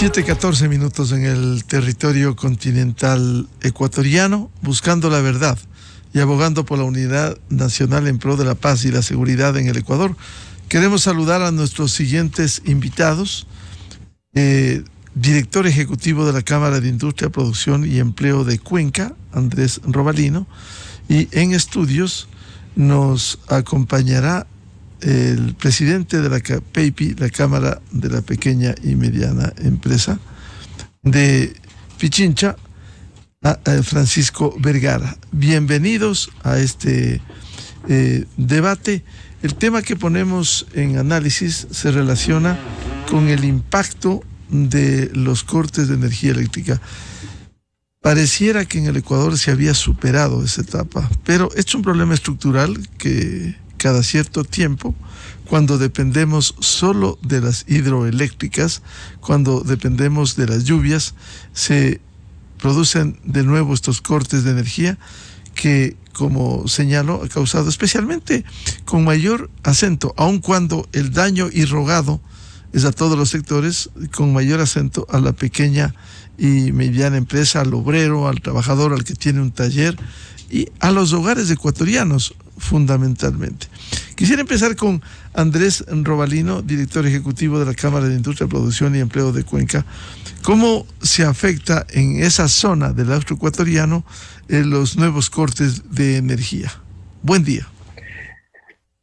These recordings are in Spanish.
7:14 en el territorio continental ecuatoriano, buscando la verdad y abogando por la unidad nacional en pro de la paz y la seguridad en el Ecuador. Queremos saludar a nuestros siguientes invitados. Director ejecutivo de la Cámara de Industria, Producción y Empleo de Cuenca, Andrés Robalino, y en estudios nos acompañará el presidente de la CAPEIPI, la Cámara de la Pequeña y Mediana Empresa de Pichincha, Francisco Vergara. Bienvenidos a este debate. El tema que ponemos en análisis se relaciona con el impacto de los cortes de energía eléctrica. Pareciera que en el Ecuador se había superado esa etapa, pero es un problema estructural que cada cierto tiempo, cuando dependemos solo de las hidroeléctricas, cuando dependemos de las lluvias, se producen de nuevo estos cortes de energía que, como señalo, ha causado especialmente con mayor acento, aun cuando el daño irrogado es a todos los sectores, con mayor acento a la pequeña y mediana empresa, al obrero, al trabajador, al que tiene un taller y a los hogares ecuatorianos fundamentalmente. Quisiera empezar con Andrés Robalino, director ejecutivo de la Cámara de Industria, Producción y Empleo de Cuenca. ¿Cómo se afecta en esa zona del austro ecuatoriano los nuevos cortes de energía? Buen día.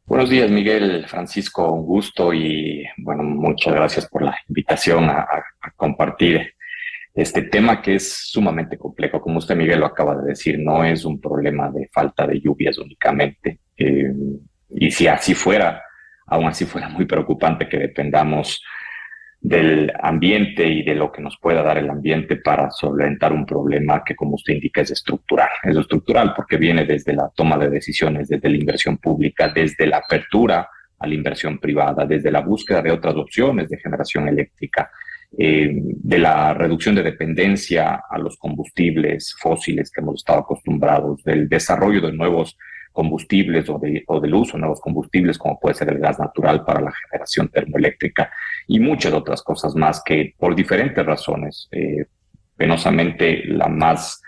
Buenos días, Miguel, Francisco, un gusto y bueno, muchas gracias por la invitación a compartir este tema que es sumamente complejo. Como usted, Miguel, lo acaba de decir, no es un problema de falta de lluvias únicamente. Y si así fuera, aún así fuera muy preocupante que dependamos del ambiente y de lo que nos pueda dar el ambiente para solventar un problema que, como usted indica, es estructural. Es estructural porque viene desde la toma de decisiones, desde la inversión pública, desde la apertura a la inversión privada, desde la búsqueda de otras opciones de generación eléctrica, de la reducción de dependencia a los combustibles fósiles que hemos estado acostumbrados, del desarrollo de nuevos combustibles o del uso de nuevos combustibles como puede ser el gas natural para la generación termoeléctrica y muchas otras cosas más que por diferentes razones, penosamente la más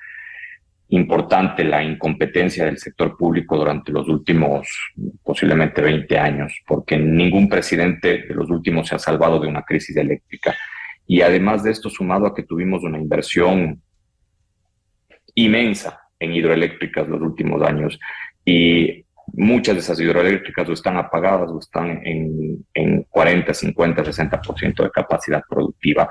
importante, la incompetencia del sector público durante los últimos posiblemente 20 años, porque ningún presidente de los últimos se ha salvado de una crisis eléctrica. Y además de esto, sumado a que tuvimos una inversión inmensa en hidroeléctricas los últimos años, y muchas de esas hidroeléctricas o están apagadas o están en 40, 50, 60% de capacidad productiva.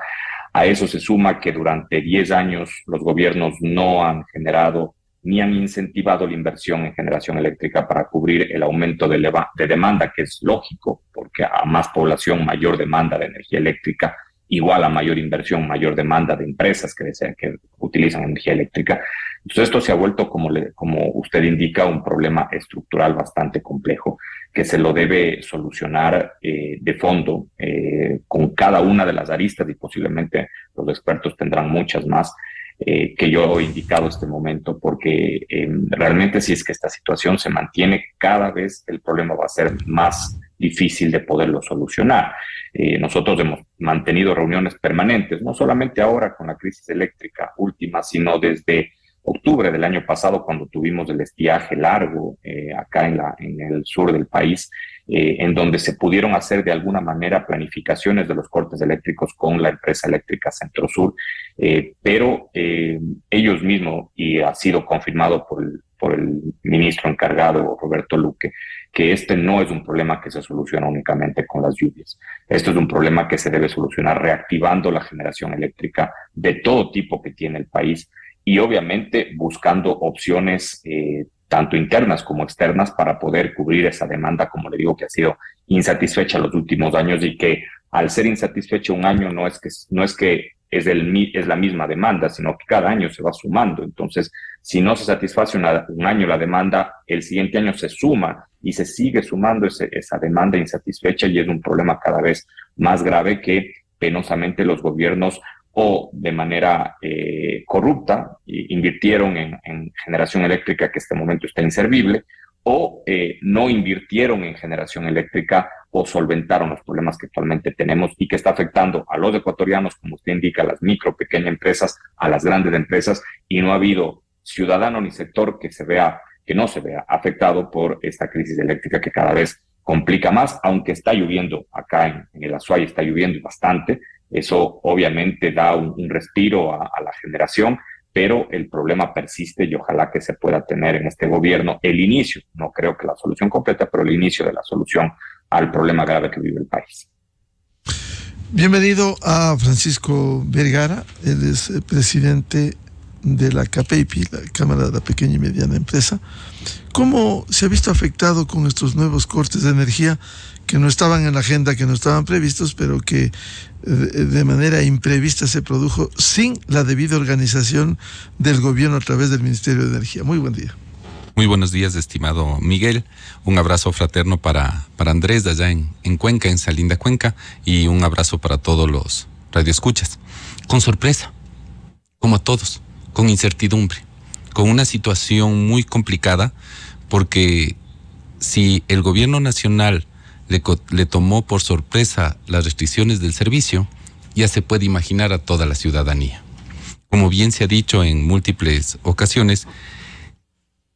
A eso se suma que durante 10 años los gobiernos no han generado ni han incentivado la inversión en generación eléctrica para cubrir el aumento de demanda, que es lógico, porque a más población, mayor demanda de energía eléctrica, igual a mayor inversión, mayor demanda de empresas que utilizan energía eléctrica. Entonces esto se ha vuelto, como usted indica, un problema estructural bastante complejo que se lo debe solucionar de fondo con cada una de las aristas y posiblemente los expertos tendrán muchas más que yo he indicado este momento, porque realmente si es que esta situación se mantiene, cada vez el problema va a ser más difícil de poderlo solucionar. Nosotros hemos mantenido reuniones permanentes, no solamente ahora con la crisis eléctrica última, sino desde octubre del año pasado, cuando tuvimos el estiaje largo acá en el sur del país, en donde se pudieron hacer de alguna manera planificaciones de los cortes eléctricos con la empresa eléctrica Centrosur, pero ellos mismos, y ha sido confirmado por el ministro encargado, Roberto Luque, que este no es un problema que se soluciona únicamente con las lluvias. Esto es un problema que se debe solucionar reactivando la generación eléctrica de todo tipo que tiene el país y obviamente buscando opciones tanto internas como externas para poder cubrir esa demanda, como le digo, que ha sido insatisfecha los últimos años y que al ser insatisfecha un año no es que es la misma demanda, sino que cada año se va sumando. Entonces, si no se satisface un año la demanda, el siguiente año se suma y se sigue sumando esa demanda insatisfecha y es un problema cada vez más grave que penosamente los gobiernos o de manera corrupta invirtieron en generación eléctrica que en este momento está inservible, o no invirtieron en generación eléctrica o solventaron los problemas que actualmente tenemos y que está afectando a los ecuatorianos, como usted indica, a las micro, pequeñas empresas, a las grandes empresas, y no ha habido ciudadano ni sector que no se vea afectado por esta crisis eléctrica que cada vez complica más, aunque está lloviendo acá en el Azuay, está lloviendo bastante. Eso obviamente da un respiro a la generación, pero el problema persiste y ojalá que se pueda tener en este gobierno el inicio, no creo que la solución completa, pero el inicio de la solución al problema grave que vive el país. Bienvenido a Francisco Vergara, él es presidente de la CAPEIPI, la Cámara de la Pequeña y Mediana Empresa. ¿Cómo se ha visto afectado con estos nuevos cortes de energía que no estaban en la agenda, que no estaban previstos, pero que de manera imprevista se produjo sin la debida organización del gobierno a través del Ministerio de Energía? Muy buen día. Muy buenos días, estimado Miguel. Un abrazo fraterno para Andrés de allá en Cuenca, en Salinda, Cuenca, y un abrazo para todos los radioescuchas. Con sorpresa, como a todos, con incertidumbre, con una situación muy complicada, porque si el gobierno nacional le tomó por sorpresa las restricciones del servicio, ya se puede imaginar a toda la ciudadanía. Como bien se ha dicho en múltiples ocasiones,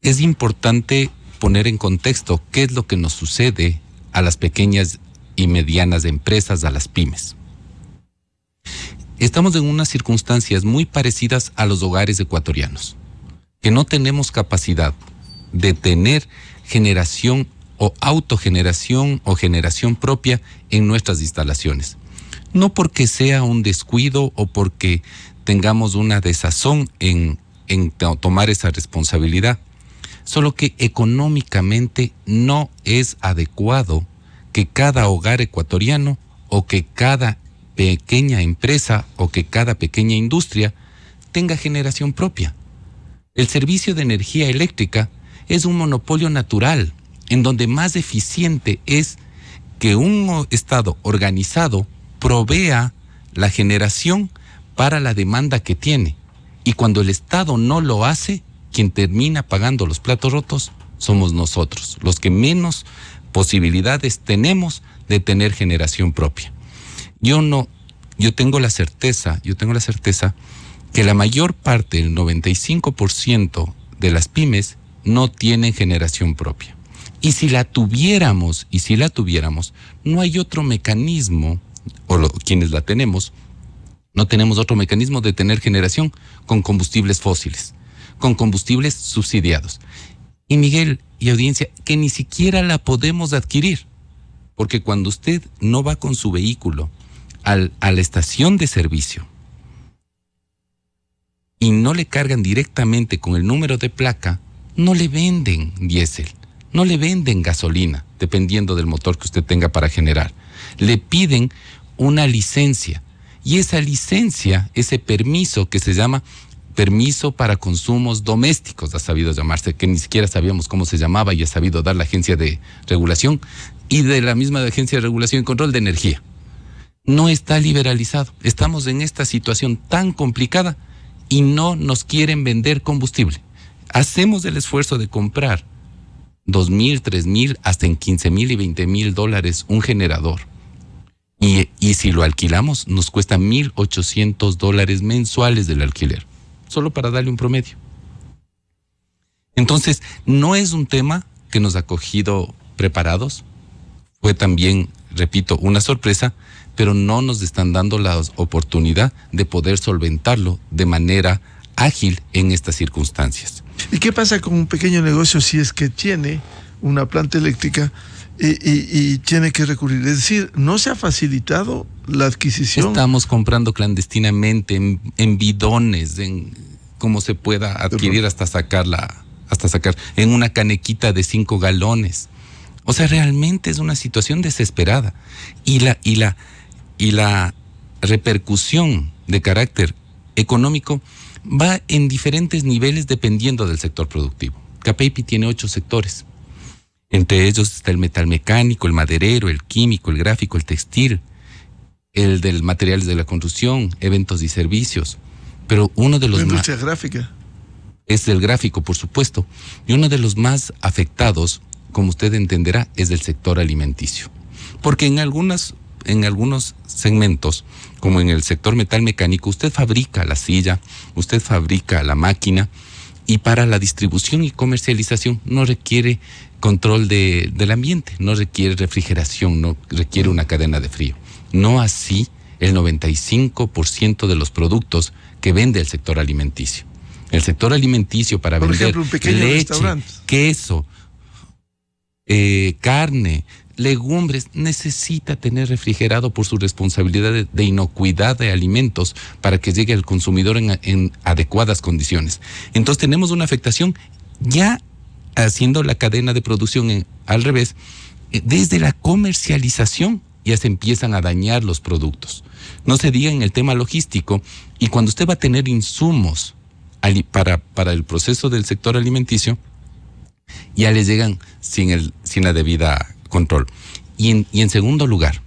es importante poner en contexto qué es lo que nos sucede a las pequeñas y medianas empresas, a las pymes. Estamos en unas circunstancias muy parecidas a los hogares ecuatorianos, que no tenemos capacidad de tener generación o autogeneración o generación propia en nuestras instalaciones. No porque sea un descuido o porque tengamos una desazón en tomar esa responsabilidad, solo que económicamente no es adecuado que cada hogar ecuatoriano o que cada pequeña empresa o que cada pequeña industria tenga generación propia. El servicio de energía eléctrica es un monopolio natural, en donde más eficiente es que un Estado organizado provea la generación para la demanda que tiene. Y cuando el Estado no lo hace, quien termina pagando los platos rotos somos nosotros, los que menos posibilidades tenemos de tener generación propia. Yo tengo la certeza que la mayor parte, el 95% de las pymes no tienen generación propia. Y si la tuviéramos, no hay otro mecanismo, quienes la tenemos, no tenemos otro mecanismo de tener generación con combustibles fósiles, con combustibles subsidiados. Y Miguel y audiencia, que ni siquiera la podemos adquirir, porque cuando usted no va con su vehículo a la estación de servicio y no le cargan directamente con el número de placa, no le venden diésel, no le venden gasolina, dependiendo del motor que usted tenga para generar. Le piden una licencia, y esa licencia, ese permiso que se llama permiso para consumos domésticos, ha sabido llamarse, que ni siquiera sabíamos cómo se llamaba y ha sabido dar la Agencia de Regulación y de la misma Agencia de Regulación y Control de Energía. No está liberalizado. Estamos en esta situación tan complicada y no nos quieren vender combustible. Hacemos el esfuerzo de comprar $2,000, $3,000, hasta en $15,000 y $20,000 un generador. Y si lo alquilamos, nos cuesta $1,800 mensuales del alquiler, solo para darle un promedio. Entonces, no es un tema que nos ha cogido preparados. Fue también, repito, una sorpresa, pero no nos están dando la oportunidad de poder solventarlo de manera ágil en estas circunstancias. ¿Y qué pasa con un pequeño negocio si es que tiene una planta eléctrica y tiene que recurrir? Es decir, ¿no se ha facilitado la adquisición? Estamos comprando clandestinamente en bidones, en cómo se pueda adquirir hasta sacar en una canequita de 5 galones. O sea, realmente es una situación desesperada. Y la repercusión de carácter económico va en diferentes niveles dependiendo del sector productivo. CAPEIPI tiene 8 sectores. Entre ellos está el metalmecánico, el maderero, el químico, el gráfico, el textil, el del materiales de la construcción, eventos y servicios. Pero uno de los la industria gráfica. Es el gráfico, por supuesto. Y uno de los más afectados, como usted entenderá, es el sector alimenticio. Porque en algunos segmentos, como en el sector metal mecánico, usted fabrica la silla, usted fabrica la máquina, y para la distribución y comercialización no requiere control del ambiente, no requiere refrigeración, no requiere una cadena de frío. No así el 95% de los productos que vende el sector alimenticio. El sector alimenticio, para vender, por ejemplo, un pequeño leche, restaurante, queso, carne, legumbres, necesita tener refrigerado por su responsabilidad de inocuidad de alimentos para que llegue al consumidor en adecuadas condiciones. Entonces tenemos una afectación ya haciendo la cadena de producción al revés. Desde la comercialización ya se empiezan a dañar los productos. No se diga en el tema logístico, y cuando usted va a tener insumos para el proceso del sector alimenticio, ya le llegan sin la debida control. Y en segundo lugar,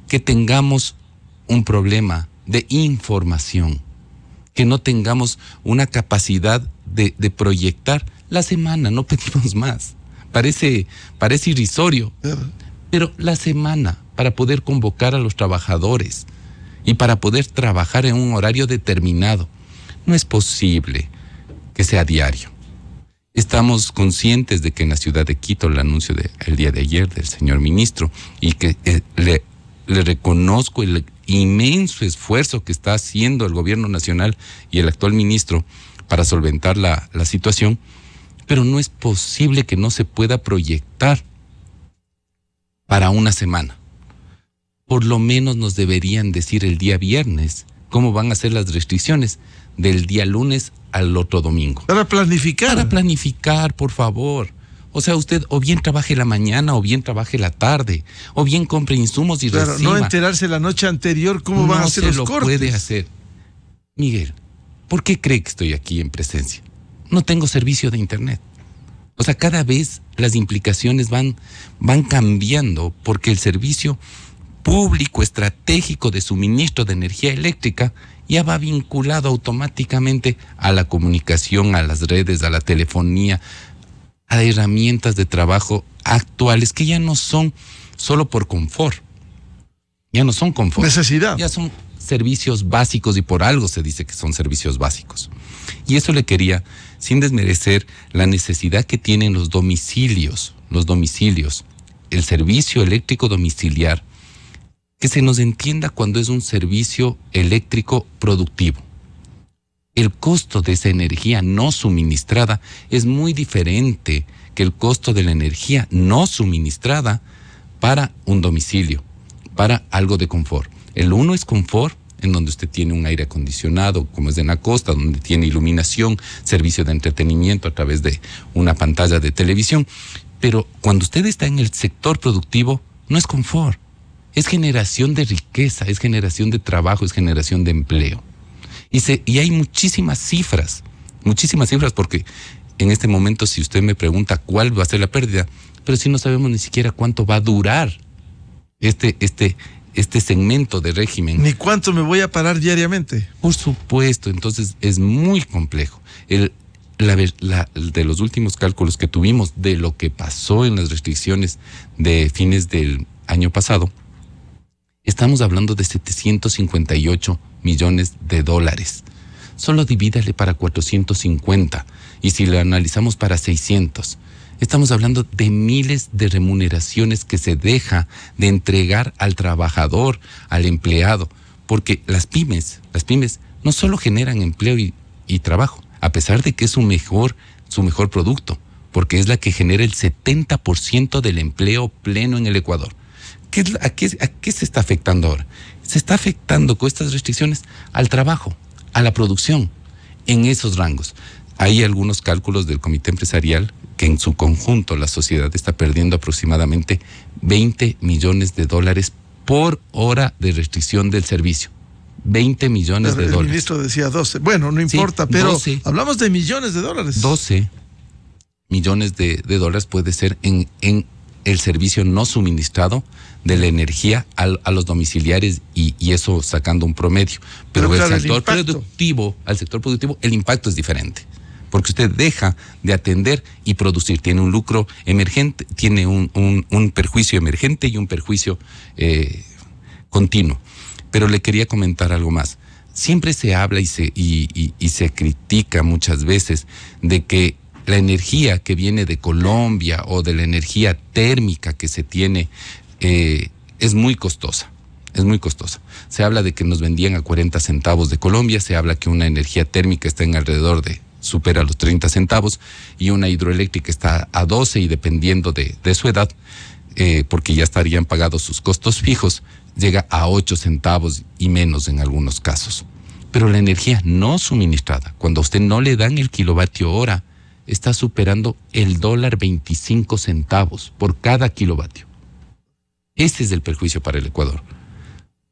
que tengamos un problema de información, que no tengamos una capacidad de proyectar la semana, no pedimos más. Parece irrisorio, pero la semana, para poder convocar a los trabajadores y para poder trabajar en un horario determinado, no es posible que sea diario. Estamos conscientes de que en la ciudad de Quito, el anuncio el día de ayer del señor ministro, y que le reconozco el inmenso esfuerzo que está haciendo el gobierno nacional y el actual ministro para solventar la situación, pero no es posible que no se pueda proyectar para una semana. Por lo menos nos deberían decir el día viernes cómo van a ser las restricciones del día lunes al otro domingo. Para planificar. Para planificar, por favor. O sea, usted o bien trabaje la mañana, o bien trabaje la tarde, o bien compre insumos y reciba. No enterarse la noche anterior cómo van a ser los cortes. No se lo puede hacer. Miguel, ¿por qué cree que estoy aquí en presencia? No tengo servicio de internet. O sea, cada vez las implicaciones van cambiando, porque el servicio público estratégico de suministro de energía eléctrica ya va vinculado automáticamente a la comunicación, a las redes, a la telefonía, a herramientas de trabajo actuales que ya no son solo por confort. Ya no son confort. Necesidad. Ya son servicios básicos, y por algo se dice que son servicios básicos. Y eso le quería, sin desmerecer la necesidad que tienen los domicilios, el servicio eléctrico domiciliar, que se nos entienda cuando es un servicio eléctrico productivo. El costo de esa energía no suministrada es muy diferente que el costo de la energía no suministrada para un domicilio, para algo de confort. El uno es confort, en donde usted tiene un aire acondicionado, como es en la costa, donde tiene iluminación, servicio de entretenimiento a través de una pantalla de televisión. Pero cuando usted está en el sector productivo, no es confort. Es generación de riqueza, es generación de trabajo, es generación de empleo. Y hay muchísimas cifras, porque en este momento, si usted me pregunta cuál va a ser la pérdida, pero si no sabemos ni siquiera cuánto va a durar este segmento de régimen. Ni cuánto me voy a parar diariamente. Por supuesto, entonces es muy complejo. De los últimos cálculos que tuvimos de lo que pasó en las restricciones de fines del año pasado, estamos hablando de 758 millones de dólares. Solo divídale para 450, y si lo analizamos para 600, estamos hablando de miles de remuneraciones que se deja de entregar al trabajador, al empleado, porque las pymes no solo generan empleo y trabajo, a pesar de que es su mejor producto, porque es la que genera el 70% del empleo pleno en el Ecuador. ¿A qué se está afectando ahora? Se está afectando con estas restricciones al trabajo, a la producción, en esos rangos. Hay algunos cálculos del comité empresarial que en su conjunto la sociedad está perdiendo aproximadamente 20 millones de dólares por hora de restricción del servicio. 20 millones de dólares. El ministro decía 12. Bueno, no importa, sí, pero 12, hablamos de millones de dólares. 12 millones de dólares puede ser en el servicio no suministrado de la energía a los domiciliares, y eso sacando un promedio. Pero claro, al sector productivo, el impacto es diferente. porque usted deja de atender y producir. Tiene un lucro emergente, tiene un perjuicio emergente y un perjuicio continuo. Pero le quería comentar algo más. Siempre se habla y se critica muchas veces de que la energía que viene de Colombia o de la energía térmica que se tiene es muy costosa. Es muy costosa. Se habla de que nos vendían a 40 centavos de Colombia, se habla que una energía térmica está en alrededor supera los 30 centavos y una hidroeléctrica está a 12 y dependiendo de su edad, porque ya estarían pagados sus costos fijos, llega a 8 centavos y menos en algunos casos. Pero la energía no suministrada, cuando a usted no le dan el kilovatio hora, está superando el $1.25 por cada kilovatio. Ese es el perjuicio para el Ecuador.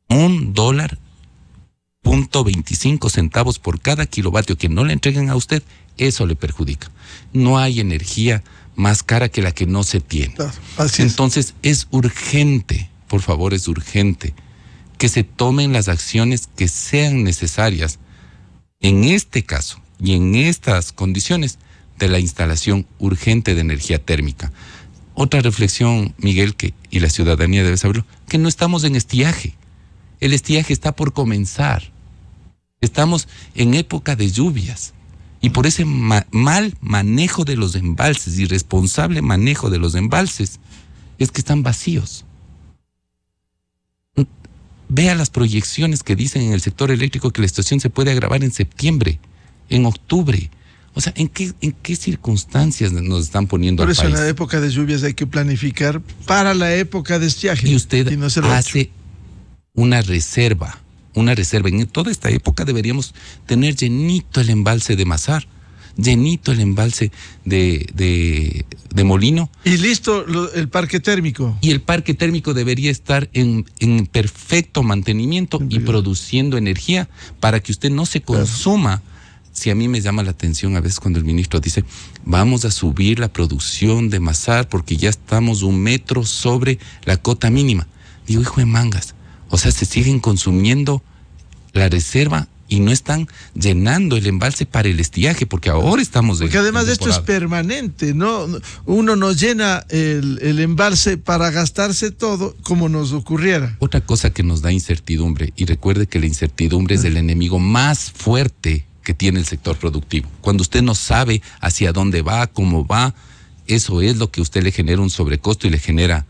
$1.25 por cada kilovatio que no le entregan a usted, eso le perjudica. No hay energía más cara que la que no se tiene. Claro, así es. Entonces es urgente, por favor, es urgente que se tomen las acciones que sean necesarias en este caso y en estas condiciones de la instalación urgente de energía térmica. Otra reflexión, Miguel, y la ciudadanía debe saberlo, que no estamos en estiaje. El estiaje está por comenzar. Estamos en época de lluvias. Y por ese mal manejo de los embalses, irresponsable manejo de los embalses, es que están vacíos. Vea las proyecciones que dicen en el sector eléctrico que la situación se puede agravar en septiembre, en octubre. O sea, ¿en qué circunstancias nos están poniendo al país? Por eso en la época de lluvias hay que planificar para la época de estiaje. Y usted hace una reserva. En toda esta época deberíamos tener llenito el embalse de Mazar, llenito el embalse de Molino. Y listo el parque térmico. Y el parque térmico debería estar en perfecto mantenimiento y produciendo energía para que usted no se consuma. Claro. Si a mí me llama la atención a veces cuando el ministro dice, vamos a subir la producción de Mazar porque ya estamos 1 metro sobre la cota mínima. Digo, hijo de mangas, o sea, se siguen consumiendo la reserva y no están llenando el embalse para el estiaje, porque ahora estamos porque además esto es permanente, ¿no? Uno no llena el embalse para gastarse todo como nos ocurriera. Otra cosa que nos da incertidumbre, y recuerde que la incertidumbre es el enemigo más fuerte que tiene el sector productivo. Cuando usted no sabe hacia dónde va, cómo va, eso es lo que a usted le genera un sobrecosto y le genera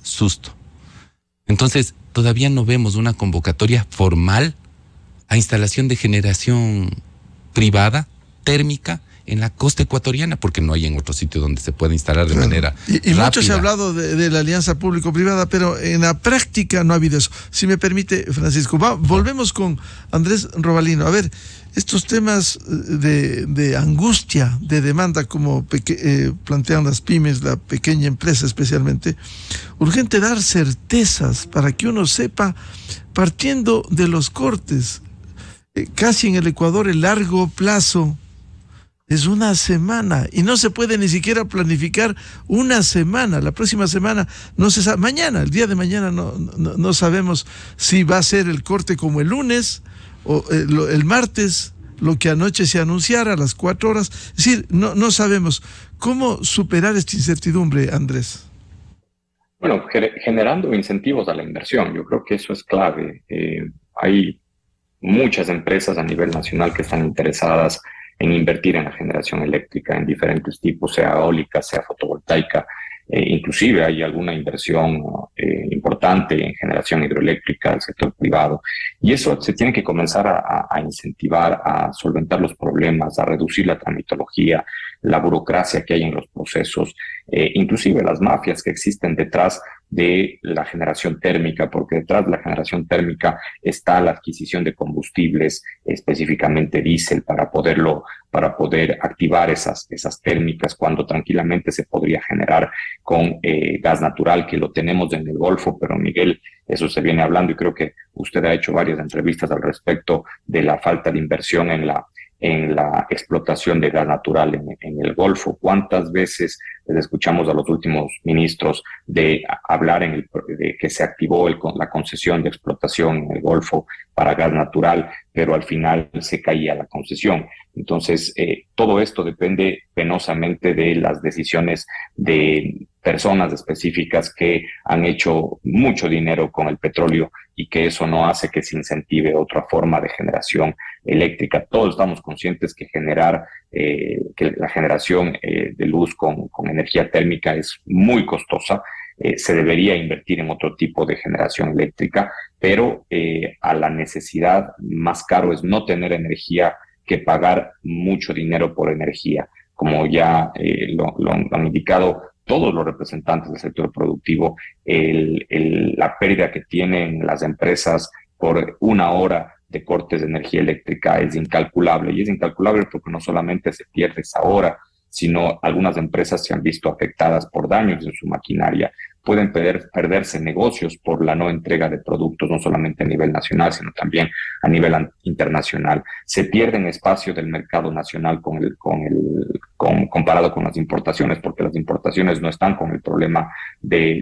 susto. Entonces, todavía no vemos una convocatoria formal a instalación de generación privada, térmica, en la costa ecuatoriana, porque no hay en otro sitio donde se pueda instalar de manera y mucho se ha hablado de la alianza público-privada, pero en la práctica no ha habido eso. Si me permite, Francisco, volvemos con Andrés Robalino. A ver, estos temas de angustia, de demanda, como plantean las pymes, la pequeña empresa especialmente, urgente dar certezas para que uno sepa, partiendo de los cortes, casi en el Ecuador el largo plazo es 1 semana y no se puede ni siquiera planificar 1 semana. La próxima semana no se sabe. Mañana, el día de mañana no sabemos si va a ser el corte como el lunes o el martes, lo que anoche se anunciara a las 4 horas. Es decir, no sabemos. ¿Cómo superar esta incertidumbre, Andrés? Bueno, generando incentivos a la inversión. Yo creo que eso es clave. Hay muchas empresas a nivel nacional que están interesadas en invertir en la generación eléctrica en diferentes tipos, sea eólica, sea fotovoltaica. Inclusive hay alguna inversión importante en generación hidroeléctrica del sector privado. Y eso se tiene que comenzar a incentivar, a solventar los problemas, a reducir la tramitología, la burocracia que hay en los procesos, inclusive las mafias que existen detrás de la generación térmica, porque detrás de la generación térmica está la adquisición de combustibles, específicamente diésel, para poder activar esas térmicas cuando tranquilamente se podría generar con gas natural, que lo tenemos en el Golfo. Pero Miguel, eso se viene hablando y creo que usted ha hecho varias entrevistas al respecto de la falta de inversión en en la explotación de gas natural en el Golfo. ¿Cuántas veces les escuchamos a los últimos ministros de hablar de que se activó la concesión de explotación en el Golfo para gas natural, pero al final se caía la concesión? Entonces, todo esto depende penosamente de las decisiones de personas específicas que han hecho mucho dinero con el petróleo y que eso no hace que se incentive otra forma de generación eléctrica. Todos estamos conscientes que que la generación de luz con energía térmica es muy costosa. Se debería invertir en otro tipo de generación eléctrica, pero a la necesidad más caro es no tener energía que pagar mucho dinero por energía. Como ya lo han indicado todos los representantes del sector productivo, la pérdida que tienen las empresas por una hora de cortes de energía eléctrica es incalculable. Y es incalculable porque no solamente se pierde esa hora, sino algunas empresas se han visto afectadas por daños en su maquinaria. Pueden perderse negocios por la no entrega de productos, no solamente a nivel nacional, sino también a nivel internacional. Se pierden espacio del mercado nacional comparado con las importaciones, porque las importaciones no están con el problema de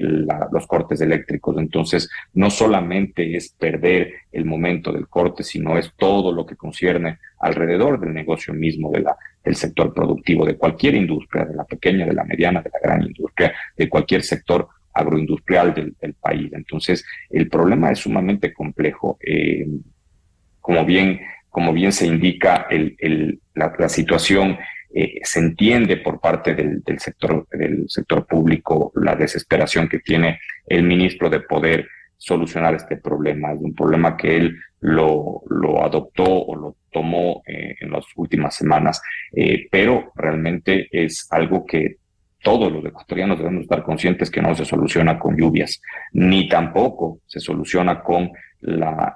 los cortes eléctricos. Entonces, no solamente es perder el momento del corte, sino es todo lo que concierne alrededor del negocio mismo del sector productivo, de cualquier industria, de la pequeña, de la mediana, de la gran industria, de cualquier sector agroindustrial del país. Entonces, el problema es sumamente complejo. Como bien se indica, la situación se entiende por parte del sector público la desesperación que tiene el ministro de poder solucionar este problema. Es un problema que él lo adoptó o lo tomó en las últimas semanas, pero realmente es algo que todos los ecuatorianos debemos estar conscientes que no se soluciona con lluvias, ni tampoco se soluciona con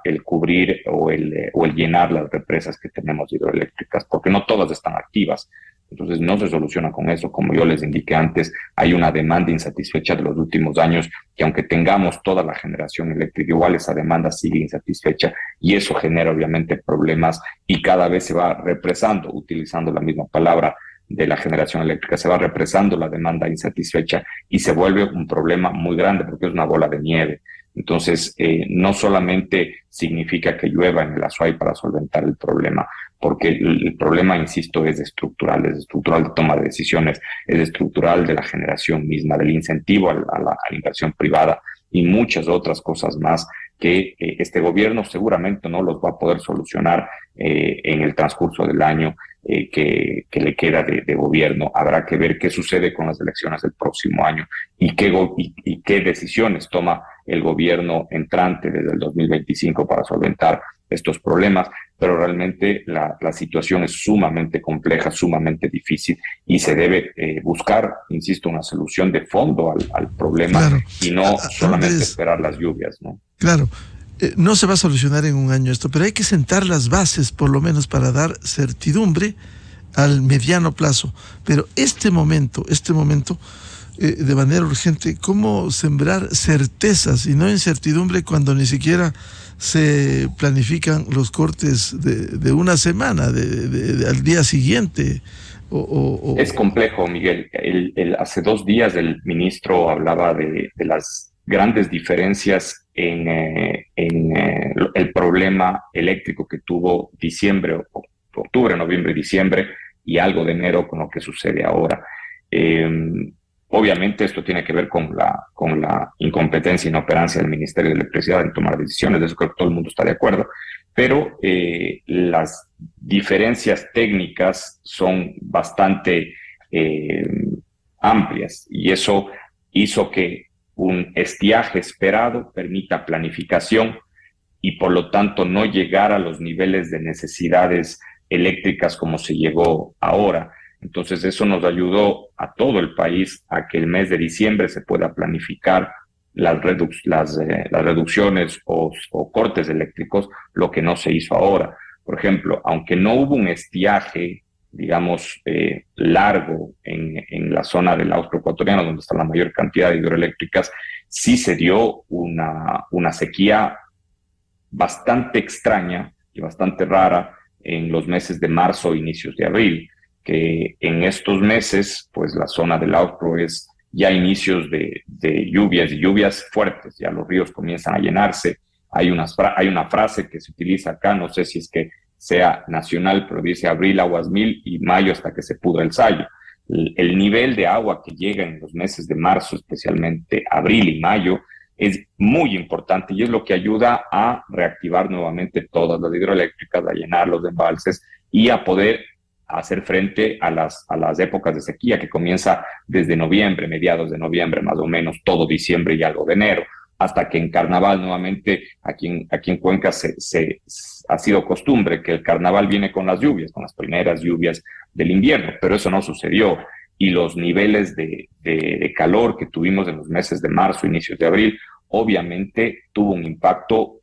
el cubrir o el llenar las represas que tenemos hidroeléctricas, porque no todas están activas. Entonces no se soluciona con eso. Como yo les indiqué antes, hay una demanda insatisfecha de los últimos años que aunque tengamos toda la generación eléctrica, igual esa demanda sigue insatisfecha y eso genera obviamente problemas y cada vez se va represando, utilizando la misma palabra de la generación eléctrica, se va represando la demanda insatisfecha y se vuelve un problema muy grande porque es una bola de nieve. Entonces, no solamente significa que llueva en el Azuay para solventar el problema, porque el problema, insisto, es estructural de toma de decisiones, es estructural de la generación misma, del incentivo a la inversión privada y muchas otras cosas más que este gobierno seguramente no los va a poder solucionar en el transcurso del año que le queda de gobierno. Habrá que ver qué sucede con las elecciones del próximo año y qué decisiones toma el gobierno entrante desde el 2025 para solventar estos problemas, pero realmente la situación es sumamente compleja, sumamente difícil y se debe buscar, insisto, una solución de fondo al problema, claro, y no solamente esperar las lluvias, ¿no? Claro. No se va a solucionar en un año esto, pero hay que sentar las bases por lo menos para dar certidumbre al mediano plazo. Pero este momento, de manera urgente, ¿cómo sembrar certezas y no incertidumbre cuando ni siquiera se planifican los cortes de una semana, al día siguiente? Es complejo, Miguel. Hace 2 días el ministro hablaba de las grandes diferencias en el problema eléctrico que tuvo octubre, noviembre y diciembre y algo de enero con lo que sucede ahora. Obviamente esto tiene que ver con la incompetencia e inoperancia del Ministerio de Electricidad en tomar decisiones, de eso creo que todo el mundo está de acuerdo, pero las diferencias técnicas son bastante amplias y eso hizo que un estiaje esperado permita planificación y por lo tanto no llegar a los niveles de necesidades eléctricas como se llegó ahora. Entonces eso nos ayudó a todo el país a que el mes de diciembre se pueda planificar las reducciones o cortes eléctricos, lo que no se hizo ahora. Por ejemplo, aunque no hubo un estiaje, digamos, largo en la zona del austroecuatoriano, donde está la mayor cantidad de hidroeléctricas, sí se dio una sequía bastante extraña y bastante rara en los meses de marzo, inicios de abril, que en estos meses, pues la zona del Austro es ya inicios de lluvias y lluvias fuertes, ya los ríos comienzan a llenarse. Hay una frase que se utiliza acá, no sé si es que sea nacional, pero dice abril aguas mil y mayo hasta que se pudra el sayo. El nivel de agua que llega en los meses de marzo, especialmente abril y mayo, es muy importante y es lo que ayuda a reactivar nuevamente todas las hidroeléctricas, a llenar los embalses y a poder hacer frente a las épocas de sequía que comienza desde noviembre, mediados de noviembre más o menos, todo diciembre y algo de enero, hasta que en carnaval nuevamente aquí en Cuenca ha sido costumbre que el carnaval viene con las lluvias, con las primeras lluvias del invierno, pero eso no sucedió y los niveles de calor que tuvimos en los meses de marzo, inicios de abril, obviamente tuvo un impacto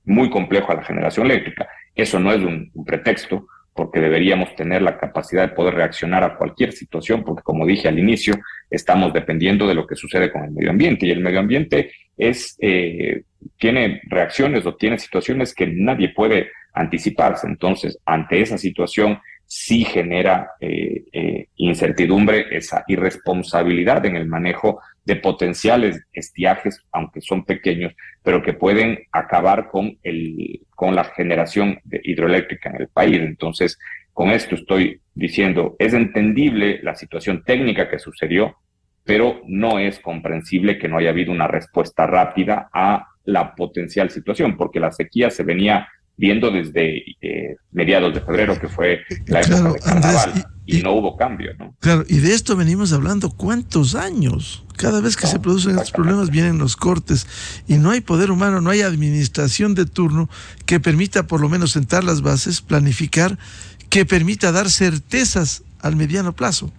muy complejo a la generación eléctrica. Eso no es un pretexto, porque deberíamos tener la capacidad de poder reaccionar a cualquier situación, porque como dije al inicio, estamos dependiendo de lo que sucede con el medio ambiente, y el medio ambiente tiene reacciones o tiene situaciones que nadie puede anticiparse. Entonces, ante esa situación, sí genera incertidumbre, esa irresponsabilidad en el manejo de potenciales estiajes, aunque son pequeños, pero que pueden acabar con la generación hidroeléctrica en el país. Entonces, con esto estoy diciendo, es entendible la situación técnica que sucedió, pero no es comprensible que no haya habido una respuesta rápida a la potencial situación, porque la sequía se venía viendo desde mediados de febrero, que fue la época de carnaval, Andrés, y no hubo cambio, ¿no? Claro, y de esto venimos hablando ¿cuántos años? Cada vez que se producen estos problemas vienen los cortes y no hay poder humano, no hay administración de turno que permita por lo menos sentar las bases, planificar, que permita dar certezas al mediano plazo.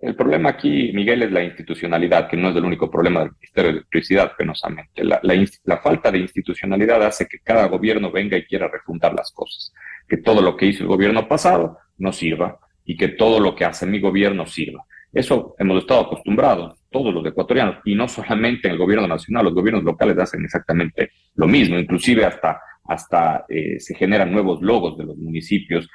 El problema aquí, Miguel, es la institucionalidad, que no es el único problema del Ministerio de Electricidad, penosamente. La falta de institucionalidad hace que cada gobierno venga y quiera refundar las cosas, que todo lo que hizo el gobierno pasado no sirva y que todo lo que hace mi gobierno sirva. Eso hemos estado acostumbrados, todos los ecuatorianos, y no solamente en el gobierno nacional, los gobiernos locales hacen exactamente lo mismo, inclusive hasta se generan nuevos logos de los municipios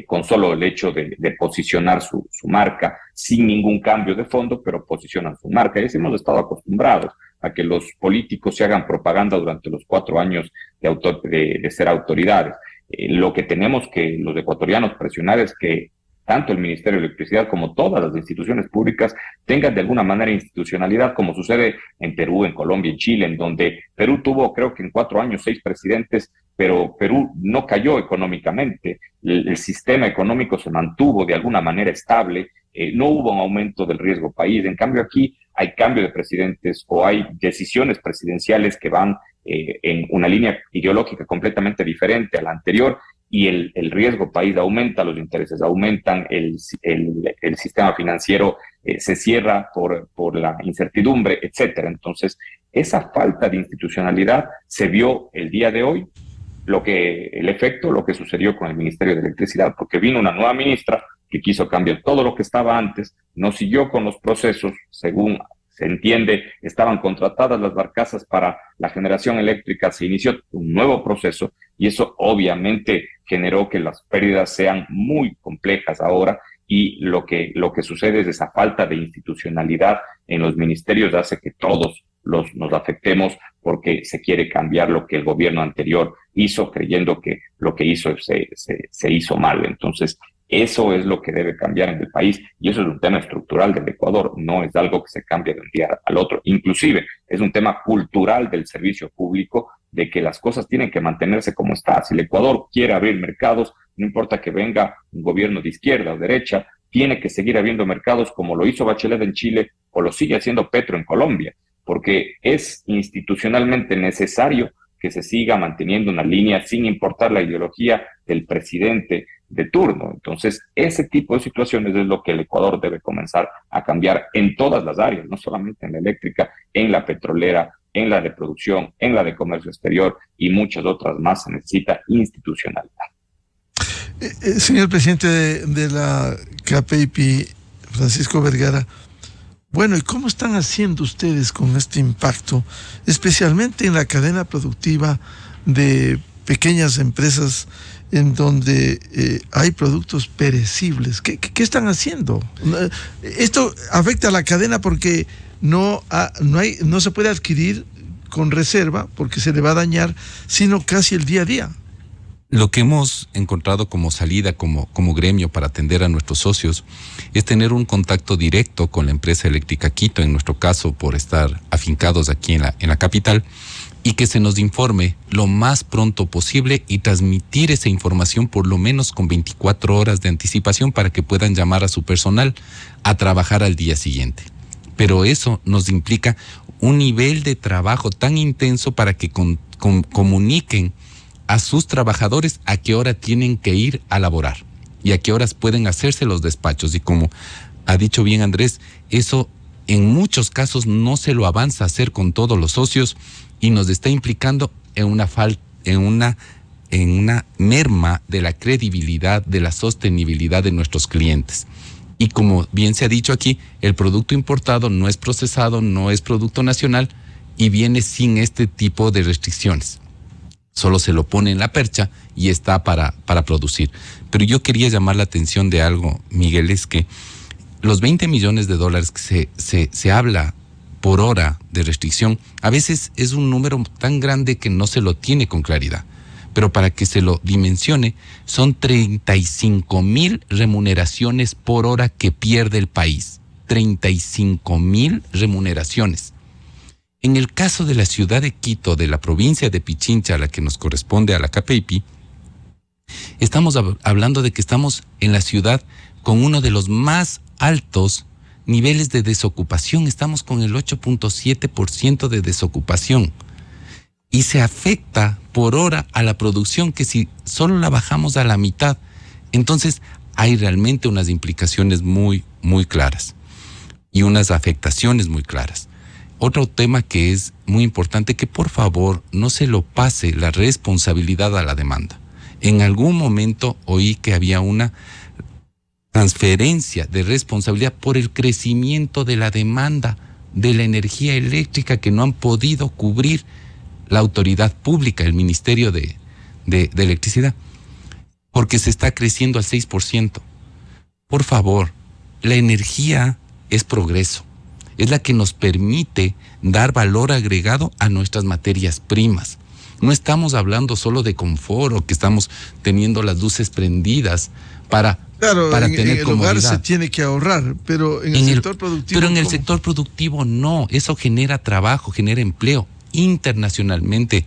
con solo el hecho de posicionar su marca, sin ningún cambio de fondo, pero posicionan su marca. Y así hemos estado acostumbrados a que los políticos se hagan propaganda durante los 4 años de ser autoridades. Lo que tenemos que los ecuatorianos presionar es que tanto el Ministerio de Electricidad como todas las instituciones públicas tengan de alguna manera institucionalidad, como sucede en Perú, en Colombia, en Chile, en donde Perú tuvo, creo que en 4 años, 6 presidentes, pero Perú no cayó económicamente, el sistema económico se mantuvo de alguna manera estable, no hubo un aumento del riesgo país. En cambio aquí hay cambio de presidentes o hay decisiones presidenciales que van en una línea ideológica completamente diferente a la anterior, y el riesgo país aumenta, los intereses aumentan, el sistema financiero se cierra por la incertidumbre, etcétera. Entonces, esa falta de institucionalidad se vio el día de hoy, lo que sucedió con el Ministerio de Electricidad, porque vino una nueva ministra que quiso cambiar todo lo que estaba antes, no siguió con los procesos, según se entiende, estaban contratadas las barcazas para la generación eléctrica, se inició un nuevo proceso y eso obviamente generó que las pérdidas sean muy complejas ahora, y lo que sucede es esa falta de institucionalidad en los ministerios hace que todos nos afectemos porque se quiere cambiar lo que el gobierno anterior hizo, creyendo que lo que hizo se hizo mal. Entonces, eso es lo que debe cambiar en el país, y eso es un tema estructural del Ecuador, no es algo que se cambie de un día al otro. Inclusive es un tema cultural del servicio público, de que las cosas tienen que mantenerse como está. Si el Ecuador quiere abrir mercados, no importa que venga un gobierno de izquierda o derecha, tiene que seguir abriendo mercados como lo hizo Bachelet en Chile o lo sigue haciendo Petro en Colombia, porque es institucionalmente necesario que se siga manteniendo una línea sin importar la ideología del presidente de turno. Entonces, ese tipo de situaciones es lo que el Ecuador debe comenzar a cambiar en todas las áreas, no solamente en la eléctrica, en la petrolera, en la de producción, en la de comercio exterior y muchas otras más. Se necesita institucionalidad. Señor presidente de la CAPEIPI, Francisco Vergara, bueno, ¿y cómo están haciendo ustedes con este impacto, especialmente en la cadena productiva de pequeñas empresas en donde hay productos perecibles. ¿Qué están haciendo? Esto afecta a la cadena porque no se puede adquirir con reserva porque se le va a dañar, sino casi el día a día. Lo que hemos encontrado como salida, como gremio para atender a nuestros socios, es tener un contacto directo con la empresa eléctrica Quito, en nuestro caso por estar afincados aquí en la capital, y que se nos informe lo más pronto posible y transmitir esa información por lo menos con 24 horas de anticipación para que puedan llamar a su personal a trabajar al día siguiente. Pero eso nos implica un nivel de trabajo tan intenso para que comuniquen a sus trabajadores a qué hora tienen que ir a laborar y a qué horas pueden hacerse los despachos. Y como ha dicho bien Andrés, eso en muchos casos no se lo avanza a hacer con todos los socios y nos está implicando en una merma de la credibilidad, de la sostenibilidad de nuestros clientes. Y como bien se ha dicho aquí, el producto importado no es procesado, no es producto nacional y viene sin este tipo de restricciones. Solo se lo pone en la percha y está para producir. Pero yo quería llamar la atención de algo, Miguel, es que los 20 millones de dólares que se habla por hora de restricción, a veces es un número tan grande que no se lo tiene con claridad. Pero para que se lo dimensione, son 35,000 remuneraciones por hora que pierde el país. 35,000 remuneraciones. En el caso de la ciudad de Quito, de la provincia de Pichincha, a la que nos corresponde a la CAPEIPI, estamos hablando de que estamos en la ciudad con uno de los más altos niveles de desocupación. Estamos con el 8.7% de desocupación. Y se afecta por hora a la producción, que si solo la bajamos a la mitad, entonces hay realmente unas implicaciones muy, muy claras y unas afectaciones muy claras. Otro tema que es muy importante, que por favor no se lo pase la responsabilidad a la demanda. En algún momento oí que había una transferencia de responsabilidad por el crecimiento de la demanda de la energía eléctrica que no han podido cubrir la autoridad pública, el Ministerio de Electricidad, porque se está creciendo al 6%. Por favor, la energía es progreso, es la que nos permite dar valor agregado a nuestras materias primas. No estamos hablando solo de confort o que estamos teniendo las luces prendidas para tener comodidad. En el hogar se tiene que ahorrar, pero en el sector productivo... Pero en el sector productivo no, eso genera trabajo, genera empleo. Internacionalmente,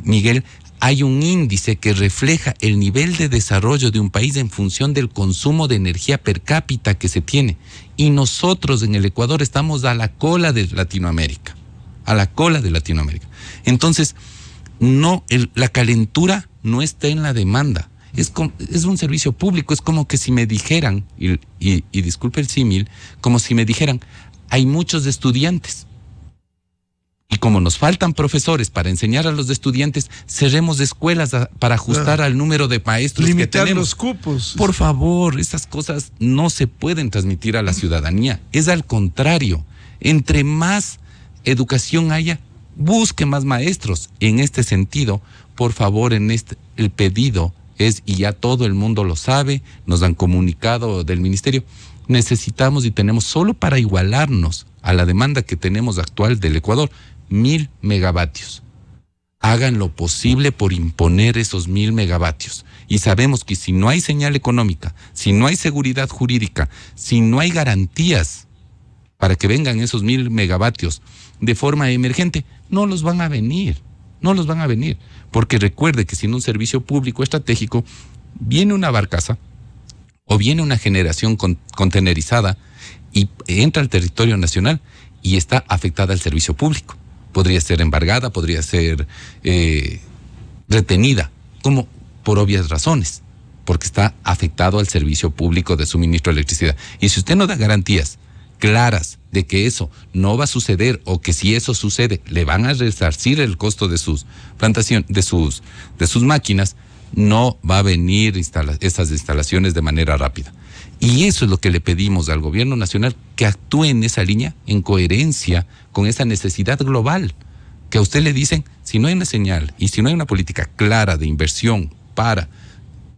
Miguel, hay un índice que refleja el nivel de desarrollo de un país en función del consumo de energía per cápita que se tiene. Y nosotros en el Ecuador estamos a la cola de Latinoamérica. A la cola de Latinoamérica. Entonces, la calentura no está en la demanda. Es un servicio público. Es como que si me dijeran, y disculpe el símil, como si me dijeran, hay muchos estudiantes. Y como nos faltan profesores para enseñar a los estudiantes, cerremos escuelas para ajustar al número de maestros limitar que tenemos. Los cupos. Por favor, esas cosas no se pueden transmitir a la ciudadanía. Es al contrario. Entre más educación haya, busque más maestros. En este sentido, por favor, el pedido es, y ya todo el mundo lo sabe, nos han comunicado del ministerio, necesitamos y tenemos solo para igualarnos a la demanda que tenemos actual del Ecuador, 1,000 megavatios. Hagan lo posible por imponer esos 1,000 megavatios. Y sabemos que si no hay señal económica, si no hay seguridad jurídica, si no hay garantías para que vengan esos 1,000 megavatios de forma emergente, no los van a venir. Porque recuerde que sin un servicio público estratégico, viene una barcaza o viene una generación contenerizada y entra al territorio nacional y está afectada al servicio público. Podría ser embargada, podría ser retenida, como por obvias razones, porque está afectado al servicio público de suministro de electricidad. Y si usted no da garantías claras de que eso no va a suceder, o que si eso sucede le van a resarcir el costo de sus plantaciones, de sus máquinas, no va a venir esas instalaciones de manera rápida. Y eso es lo que le pedimos al gobierno nacional, que actúe en esa línea, en coherencia con esa necesidad global. Que a usted le dicen, Si no hay una señal y si no hay una política clara de inversión para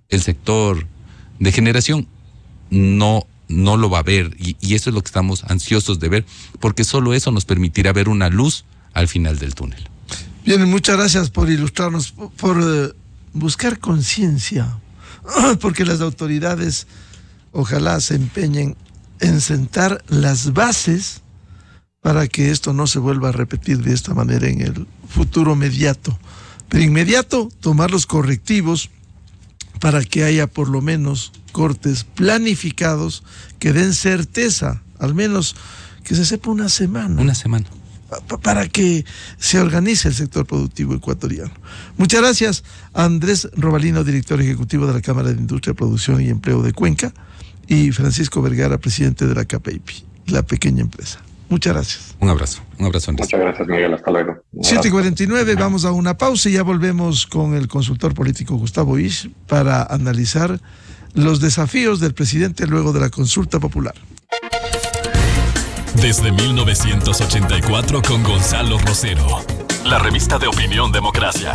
el sector de generación, no lo va a ver, y eso es lo que estamos ansiosos de ver, porque solo eso nos permitirá ver una luz al final del túnel. Bien, muchas gracias por ilustrarnos, por buscar conciencia, porque las autoridades ojalá se empeñen en sentar las bases para que esto no se vuelva a repetir de esta manera en el futuro inmediato. Pero inmediato, tomar los correctivos para que haya por lo menos cortes planificados que den certeza, al menos que se sepa una semana. Una semana. Para que se organice el sector productivo ecuatoriano. Muchas gracias, Andrés Robalino, director ejecutivo de la Cámara de Industria, Producción y Empleo de Cuenca, y Francisco Vergara, presidente de la CAPEIPI, la pequeña empresa. Muchas gracias. Un abrazo, Andrés. Muchas gracias, Miguel. Hasta luego. 7:49, vamos a una pausa y ya volvemos con el consultor político Gustavo Isch para analizar los desafíos del presidente luego de la consulta popular. Desde 1984 con Gonzalo Rosero, la revista de Opinión Democracia.